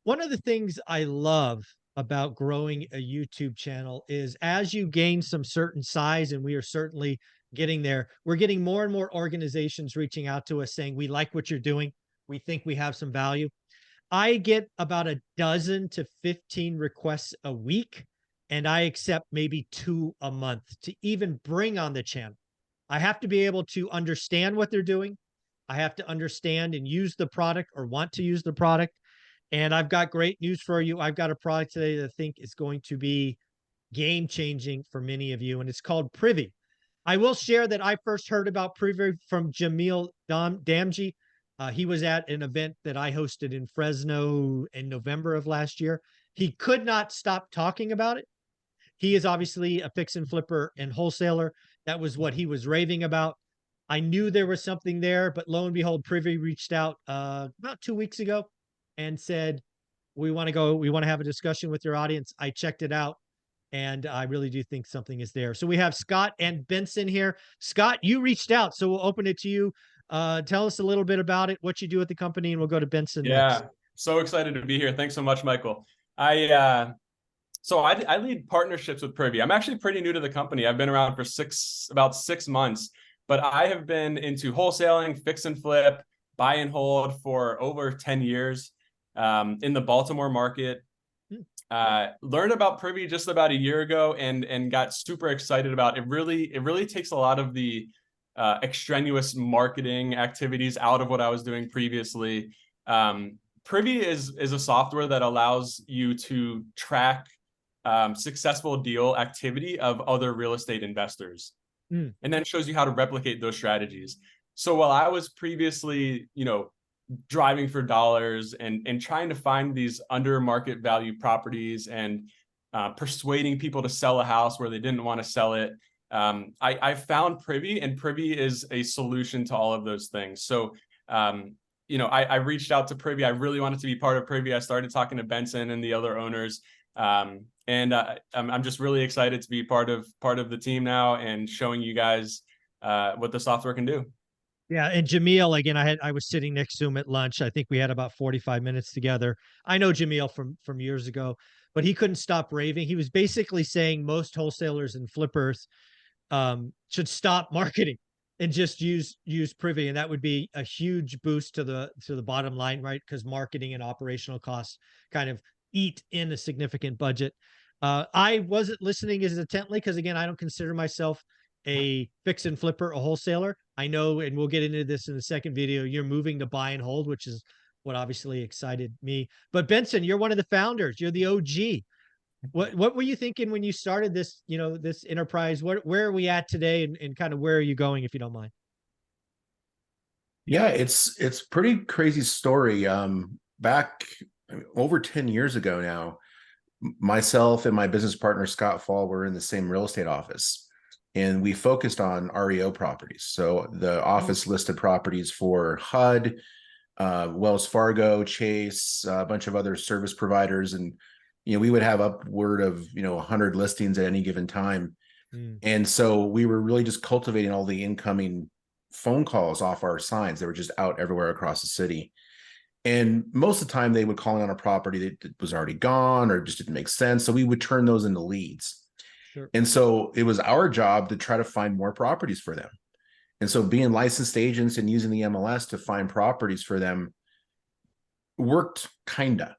One of the things I love about growing a YouTube channel is as you gain some certain size, and we are certainly getting there, we're getting more and more organizations reaching out to us saying, we like what you're doing. We think we have some value. I get about a dozen to 15 requests a week, and I accept maybe 2 a month to even bring on the channel. I have to be able to understand what they're doing. I have to understand and use the product or want to use the product. And I've got great news for you. I've got a product today that I think is going to be game changing for many of you, and it's called PRIVY. I will share that I first heard about PRIVY from Jamil Damji. He was at an event that I hosted in Fresno in November of last year. He could not stop talking about it. He is obviously a fix and flipper and wholesaler. That was what he was raving about. I knew there was something there, but lo and behold, PRIVY reached out about 2 weeks ago and said, we want to have a discussion with your audience. I checked it out, and I really do think something is there. So we have Scott and Benson here. Scott, you reached out, so we'll open it to you. Tell us a little bit about it, what you do at the company, and we'll go to Benson next. Yeah, so excited to be here. Thanks so much, Michael. So I lead partnerships with PRIVY. I'm actually pretty new to the company. I've been around for about 6 months, but I have been into wholesaling, fix and flip, buy and hold for over 10 years in the Baltimore market. Learned about PRIVY just about a year ago and got super excited about it. It really takes a lot of the extraneous marketing activities out of what I was doing previously. PRIVY is a software that allows you to track successful deal activity of other real estate investors, and then shows you how to replicate those strategies. So while I was previously, driving for dollars and trying to find these under market value properties and persuading people to sell a house where they didn't want to sell it, I found PRIVY, and PRIVY is a solution to all of those things. So I reached out to PRIVY. I really wanted to be part of PRIVY. I started talking to Benson and the other owners, and I'm just really excited to be part of the team now and showing you guys what the software can do. Yeah, and Jamil, again, I was sitting next to him at lunch. I think we had about 45 minutes together. I know Jamil from years ago, but he couldn't stop raving. He was basically saying most wholesalers and flippers should stop marketing and just use PRIVY, and that would be a huge boost to the bottom line, right? Because marketing and operational costs kind of eat in a significant budget. I wasn't listening as intently because, again, I don't consider myself a fix and flipper, a wholesaler. I know, and we'll get into this in the second video, you're moving to buy and hold, which is what obviously excited me. But Benson, you're one of the founders. You're the OG. What were you thinking when you started this, this enterprise? Where are we at today, and kind of where are you going, if you don't mind? Yeah, it's pretty crazy story. Back over 10 years ago now, myself and my business partner, Scott Fall, were in the same real estate office, and we focused on REO properties. So the office listed properties for HUD, Wells Fargo, Chase, a bunch of other service providers. And, we would have upward of, 100 listings at any given time. And so we were really just cultivating all the incoming phone calls off our signs. They were just out everywhere across the city. And most of the time they would call in on a property that was already gone or just didn't make sense. So we would turn those into leads. Sure. And so it was our job to try to find more properties for them. And so being licensed agents and using the MLS to find properties for them worked kinda.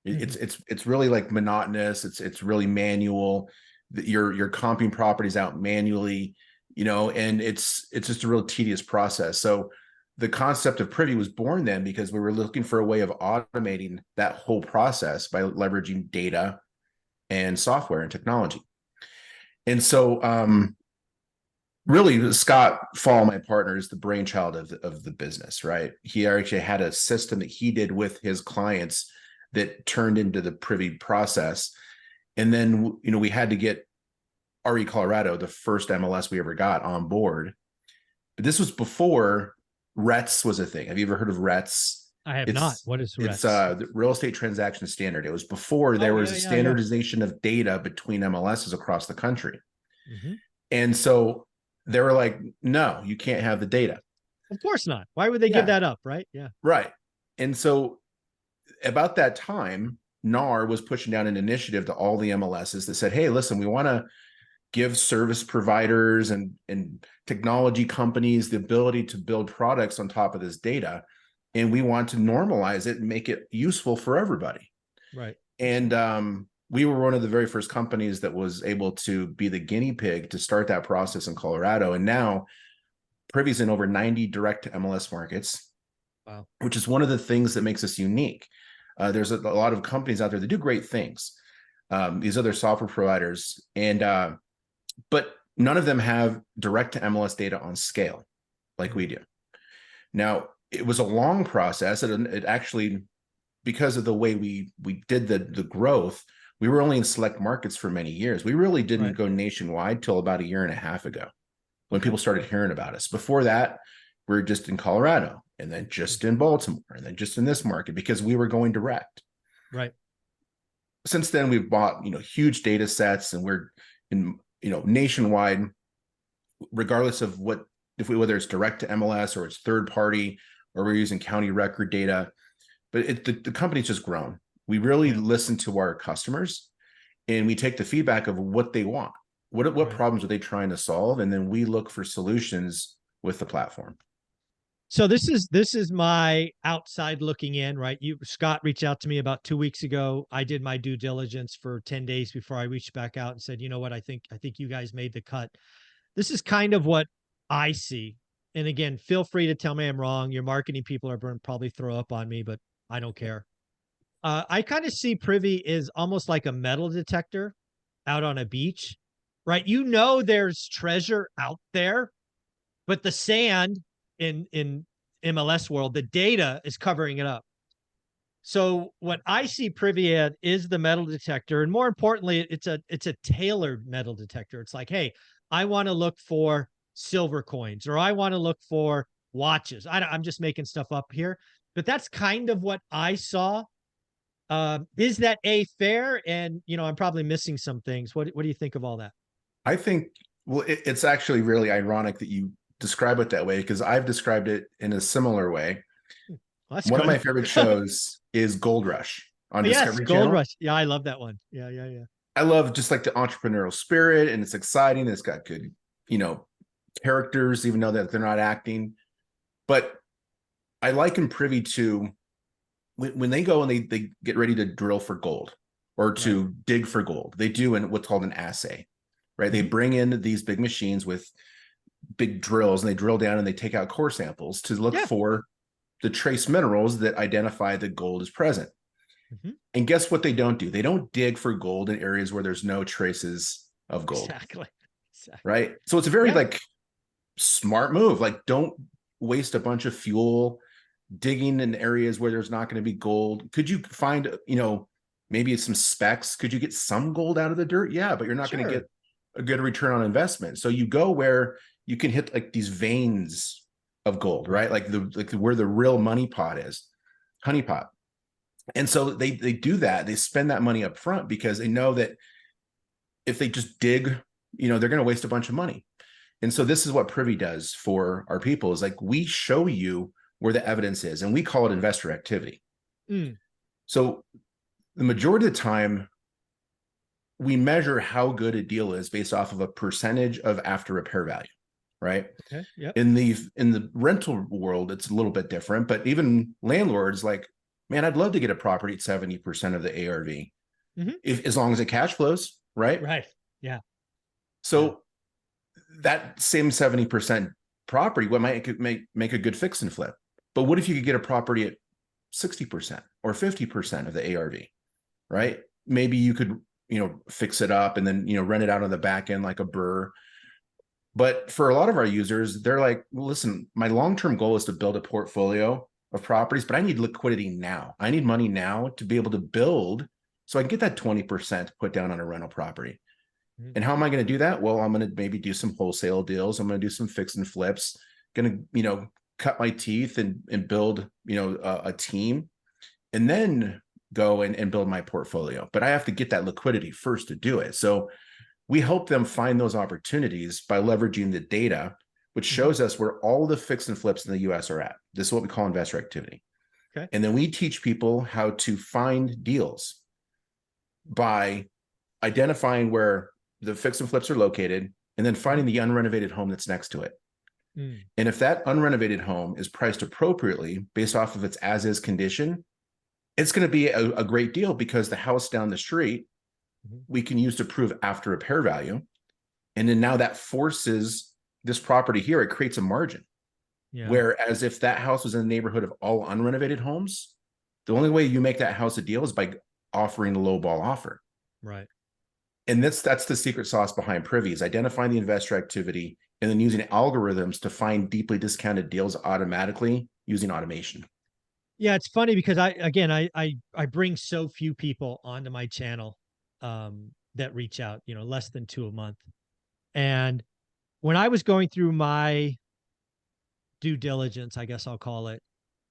It's really like monotonous. It's really manual. You're comping properties out manually, and it's just a real tedious process. So the concept of PRIVY was born then because we were looking for a way of automating that whole process by leveraging data and software and technology. And so really, Scott Fall, my partner, is the brainchild of the business, right? He actually had a system that he did with his clients that turned into the PRIVY process. And then, we had to get RE Colorado, the first MLS we ever got, on board. But this was before RETS was a thing. Have you ever heard of RETS? I have not. What is RETS? It's the Real Estate Transaction Standard. It was before there was a standardization of data between MLSs across the country. And so they were like, no, you can't have the data. Of course not. Why would they give that up, right? Yeah. Right. And so about that time, NAR was pushing down an initiative to all the MLSs that said, hey, listen, we want to give service providers and technology companies the ability to build products on top of this data. And we want to normalize it and make it useful for everybody. Right. And we were one of the very first companies that was able to be the guinea pig to start that process in Colorado. And now Privy's in over 90 direct MLS markets. Wow. Which is one of the things that makes us unique. There's a lot of companies out there that do great things, these other software providers, and but none of them have direct to MLS data on scale like we do. Now, it was a long process. It actually, because of the way we did the growth, we were only in select markets for many years. We really didn't go nationwide till about a year and a half ago when people started hearing about us. Before that, we were just in Colorado, and then just in Baltimore, and then just in this market because we were going direct. Right. Since then, we've bought, huge data sets, and we're in, nationwide, regardless of whether it's direct to MLS or it's third party, or we're using county record data. But the company's just grown. We really listen to our customers, and we take the feedback of what they want. What problems are they trying to solve? And then we look for solutions with the platform. So this is my outside looking in, right? Scott reached out to me about 2 weeks ago. I did my due diligence for 10 days before I reached back out and said, you know what, I think you guys made the cut. This is kind of what I see. And again, feel free to tell me I'm wrong. Your marketing people are going to probably throw up on me, but I don't care. I kind of see Privy is almost like a metal detector out on a beach, right? There's treasure out there, but the sand in MLS world, the data is covering it up. So what I see Privy at is the metal detector, and more importantly, it's a tailored metal detector. It's like, hey, I want to look for silver coins, or I want to look for watches. I'm just making stuff up here, but that's kind of what I saw. Is that fair? And I'm probably missing some things. What do you think of all that? I think, well, it's actually really ironic that you describe it that way, because I've described it in a similar way. Well, one of my favorite shows is Gold Rush on Discovery Gold Channel. Rush. Yeah, I love that one. Yeah. I love just like the entrepreneurial spirit, and it's exciting. It's got good, characters, even though that they're not acting. But I liken Privy to when they go and they get ready to drill for gold or to dig for gold. They do what's called an assay, right? They bring in these big machines with big drills, and they drill down and they take out core samples to look for the trace minerals that identify that gold is present. And guess what they don't do? They don't dig for gold in areas where there's no traces of gold. Exactly. Right. So it's a very smart move. Like, don't waste a bunch of fuel digging in areas where there's not going to be gold. Could you find, maybe some specks? Could you get some gold out of the dirt? Yeah, but you're not going to get a good return on investment. So you go where you can hit like these veins of gold, right? Like where the real money pot is, honeypot. And so they do that. They spend that money up front because they know that if they just dig, they're going to waste a bunch of money. And so this is what Privy does for our people, is like, we show you where the evidence is, and we call it investor activity. So the majority of the time, we measure how good a deal is based off of a percentage of after repair value, right? Okay. Yep. In the rental world, it's a little bit different, but even landlords like, man, I'd love to get a property at 70% of the ARV, as long as it cash flows, right? Right. Yeah. So that same 70% property, what might make a good fix and flip. But what if you could get a property at 60% or 50% of the ARV, right? Maybe you could, fix it up and then, rent it out on the back end like a burr. But for a lot of our users, they're like, well, listen, my long-term goal is to build a portfolio of properties, but I need liquidity now. I need money now to be able to build so I can get that 20% put down on a rental property. And how am I going to do that? Well, I'm going to maybe do some wholesale deals. I'm going to do some fix and flips, going to, cut my teeth and build, a team, and then go and build my portfolio. But I have to get that liquidity first to do it. So we help them find those opportunities by leveraging the data, which shows us where all the fix and flips in the US are at. This is what we call investor activity. Okay. And then we teach people how to find deals by identifying where the fix and flips are located and then finding the unrenovated home that's next to it. Mm. And if that unrenovated home is priced appropriately based off of its as-is condition, it's going to be a great deal, because the house down the street we can use to prove after repair value. And then now that forces this property here, it creates a margin. Yeah. Whereas if that house was in the neighborhood of all unrenovated homes, the only way you make that house a deal is by offering the low ball offer. Right. And that's the secret sauce behind Privy, is identifying the investor activity and then using algorithms to find deeply discounted deals automatically using automation. Yeah, it's funny because I bring so few people onto my channel that reach out, less than 2 a month. And when I was going through my due diligence, I guess I'll call it,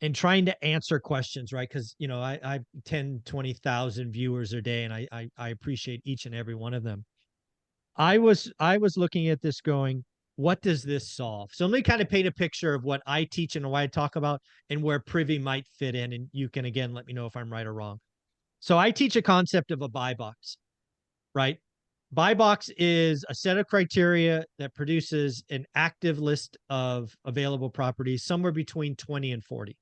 and trying to answer questions, right? Because I 10, 20,000 viewers a day, and I appreciate each and every one of them. I was looking at this going, what does this solve? So let me kind of paint a picture of what I teach and what I talk about and where Privy might fit in. And you can, again, let me know if I'm right or wrong. So I teach a concept of a buy box, right? Buy box is a set of criteria that produces an active list of available properties, somewhere between 20 and 40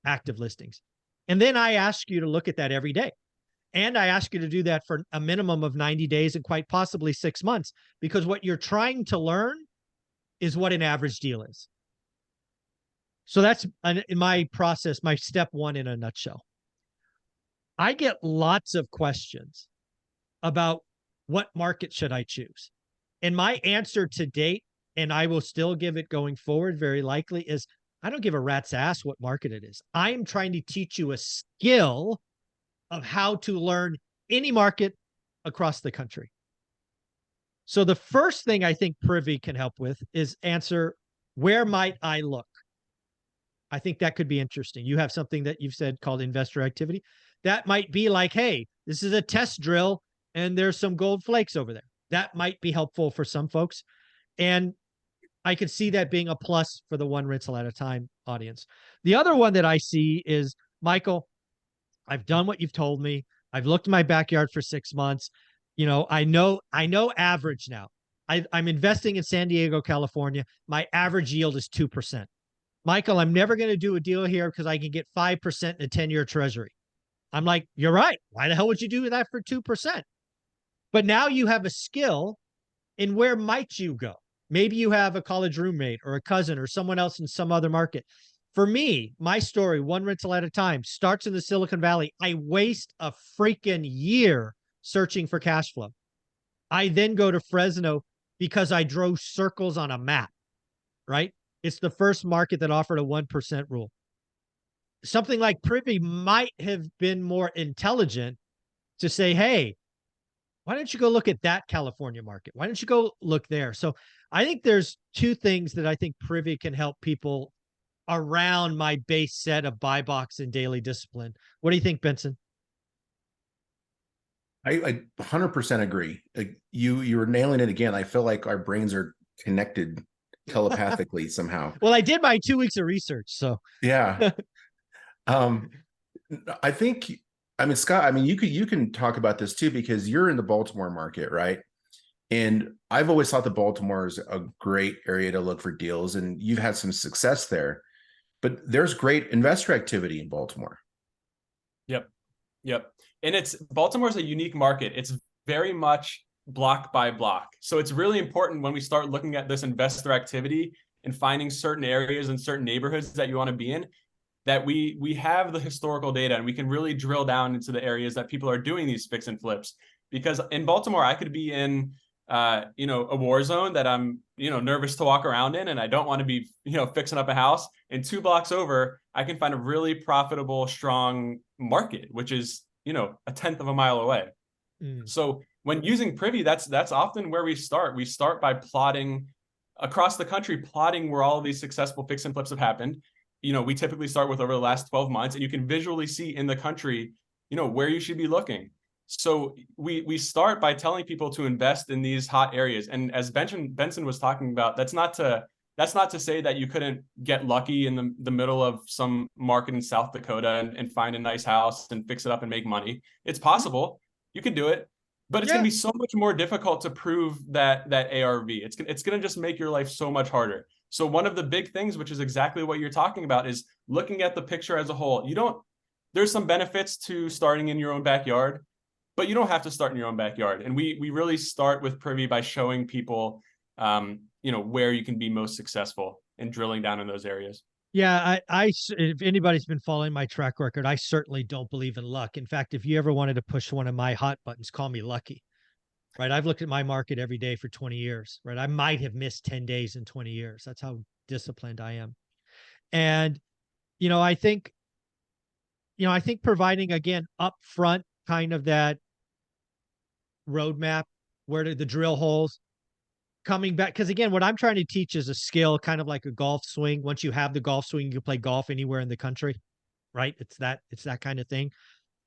active listings. And then I ask you to look at that every day. And I ask you to do that for a minimum of 90 days and quite possibly 6 months, because what you're trying to learn is what an average deal is. So that's in my process, my step one in a nutshell. I get lots of questions about what market should I choose. And my answer to date, and I will still give it going forward very likely, is I don't give a rat's ass what market it is. I am trying to teach you a skill of how to learn any market across the country. So the first thing I think Privy can help with is answer, where might I look? I think that could be interesting. You have something that you've said called investor activity. That might be like, hey, this is a test drill and there's some gold flakes over there. That might be helpful for some folks. And I could see that being a plus for the one rental at a time audience. The other one that I see is, Michael, I've done what you've told me. I've looked in my backyard for 6 months. I know average now. I'm investing in San Diego, California. My average yield is 2%. Michael, I'm never going to do a deal here because I can get 5% in a 10-year treasury. I'm like, you're right. Why the hell would you do that for 2%? But now you have a skill in where might you go? Maybe you have a college roommate or a cousin or someone else in some other market. For me, my story, one rental at a time, starts in the Silicon Valley. I waste a freaking year searching for cash flow. I then go to Fresno because I drew circles on a map, right? It's the first market that offered a 1% rule. Something like Privy might have been more intelligent to say, hey, why don't you go look at that California market? Why don't you go look there? So I think there's two things that I think Privy can help people around my base set of buy box and daily discipline. What do you think, Benson? I 100% agree. You were nailing it again. I feel like our brains are connected telepathically somehow. Well, I did my 2 weeks of research, so Yeah. I think, Scott, you can talk about this too, because you're in the Baltimore market, right? And I've always thought that Baltimore is a great area to look for deals, and you've had some success there. But there's great investor activity in Baltimore. Yep. And Baltimore's a unique market. It's very much block by block. So it's really important when we start looking at this investor activity and finding certain areas and certain neighborhoods that you want to be in, that we have the historical data and we can really drill down into the areas that people are doing these fix and flips. Because in Baltimore, I could be in a war zone that I'm nervous to walk around in, and I don't want to be fixing up a house. And 2 blocks over, I can find a really profitable, strong market, which is a tenth of a mile away. So when using Privy, that's often where we start. We start by plotting across the country, plotting where all of these successful fix and flips have happened. We typically start with over the last 12 months, and you can visually see in the country, where you should be looking. So we start by telling people to invest in these hot areas. And as Benson was talking about, that's not to That's not to say that you couldn't get lucky in the middle of some market in South Dakota and find a nice house and fix it up and make money. It's possible. You can do it, but it's going Yeah. to be so much more difficult to prove that ARV. It's going to just make your life so much harder. So one of the big things, which is exactly what you're talking about, is looking at the picture as a whole. There's some benefits to starting in your own backyard, but you don't have to start in your own backyard. And we really start with Privy by showing people, where you can be most successful and drilling down in those areas. Yeah, if anybody's been following my track record, I certainly don't believe in luck. In fact, if you ever wanted to push one of my hot buttons, call me lucky, right? I've looked at my market every day for 20 years, right? I might have missed 10 days in 20 years. That's how disciplined I am. And, I think providing, again, upfront kind of that roadmap, where the drill holes, coming back, because again, what I'm trying to teach is a skill, kind of like a golf swing. Once you have the golf swing, you can play golf anywhere in the country, right? It's that kind of thing.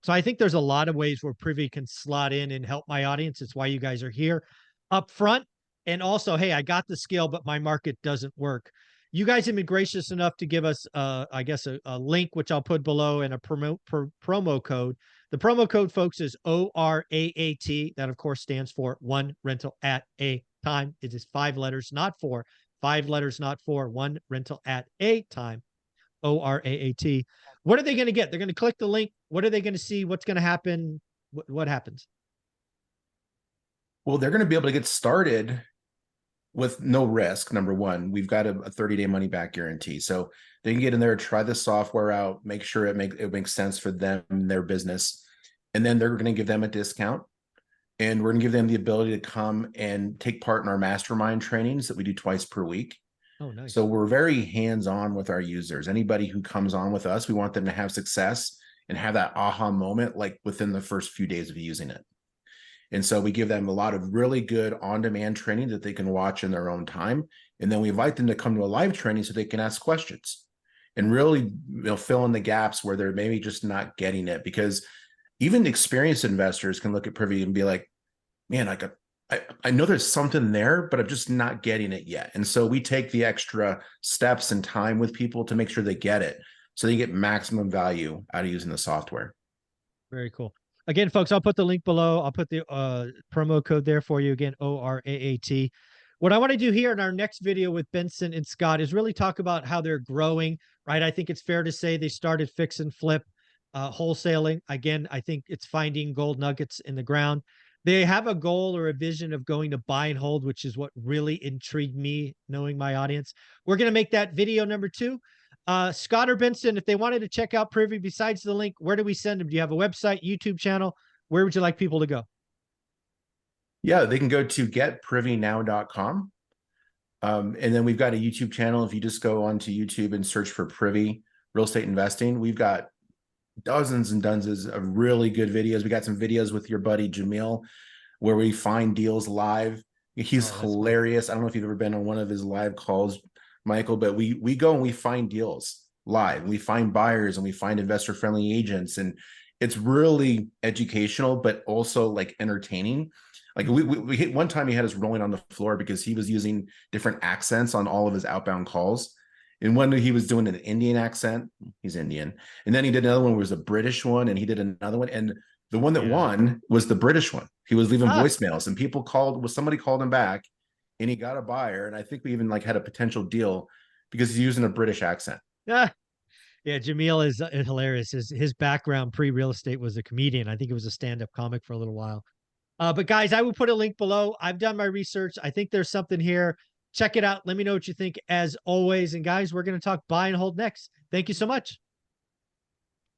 So I think there's a lot of ways where Privy can slot in and help my audience. It's why you guys are here up front. And also, hey, I got the skill, but my market doesn't work. You guys have been gracious enough to give us, I guess, a link, which I'll put below, and a promo code. The promo code, folks, is ORAAT. That, of course, stands for one rental at a time. It is 5 letters, not 4. 5 letters, not 4. One rental at a time. ORAAT. What are they going to get? They're going to click the link. What are they going to see? What's going to happen? What happens? Well, they're going to be able to get started with no risk. Number one, we've got a 30-day money back guarantee. So they can get in there, try the software out, make sure it makes sense for them and their business. And then they're going to give them a discount. And we're going to give them the ability to come and take part in our mastermind trainings that we do twice per week. Oh, nice. So we're very hands-on with our users. Anybody who comes on with us, we want them to have success and have that aha moment, like within the first few days of using it. And so we give them a lot of really good on-demand training that they can watch in their own time. And then we invite them to come to a live training so they can ask questions and really, fill in the gaps where they're maybe just not getting it. Because even experienced investors can look at Privy and be like, man, I know there's something there, but I'm just not getting it yet. And so we take the extra steps and time with people to make sure they get it, so they get maximum value out of using the software. Very cool. Again, folks, I'll put the link below. I'll put the promo code there for you. Again, ORAAT. What I want to do here in our next video with Benson and Scott is really talk about how they're growing, right? I think it's fair to say they started fix and flip wholesaling. Again, I think it's finding gold nuggets in the ground. They have a goal or a vision of going to buy and hold, which is what really intrigued me, knowing my audience. We're going to make that video number 2. Scott or Benson, if they wanted to check out Privy besides the link, where do we send them? Do you have a website, YouTube channel? Where would you like people to go? Yeah, they can go to getprivynow.com. And then we've got a YouTube channel. If you just go onto YouTube and search for Privy Real Estate Investing, we've got dozens and dozens of really good videos. We got some videos with your buddy Jamil where we find deals live. He's hilarious. Cool. I don't know if you've ever been on one of his live calls, Michael, but we go and we find deals live. We find buyers and we find investor friendly agents, and it's really educational, but also like entertaining. Like we hit one time, he had us rolling on the floor because he was using different accents on all of his outbound calls. And one he was doing an Indian accent. He's Indian. And then he did another one, was a British one, and he did another one. And the one that won was the British one. He was leaving voicemails, and somebody called him back, and he got a buyer. And I think we even had a potential deal because he's using a British accent. Yeah, Jamil is hilarious. His background pre-real estate was a comedian. I think he was a stand-up comic for a little while. But guys, I will put a link below. I've done my research. I think there's something here. Check it out. Let me know what you think as always. And guys, we're going to talk buy and hold next. Thank you so much.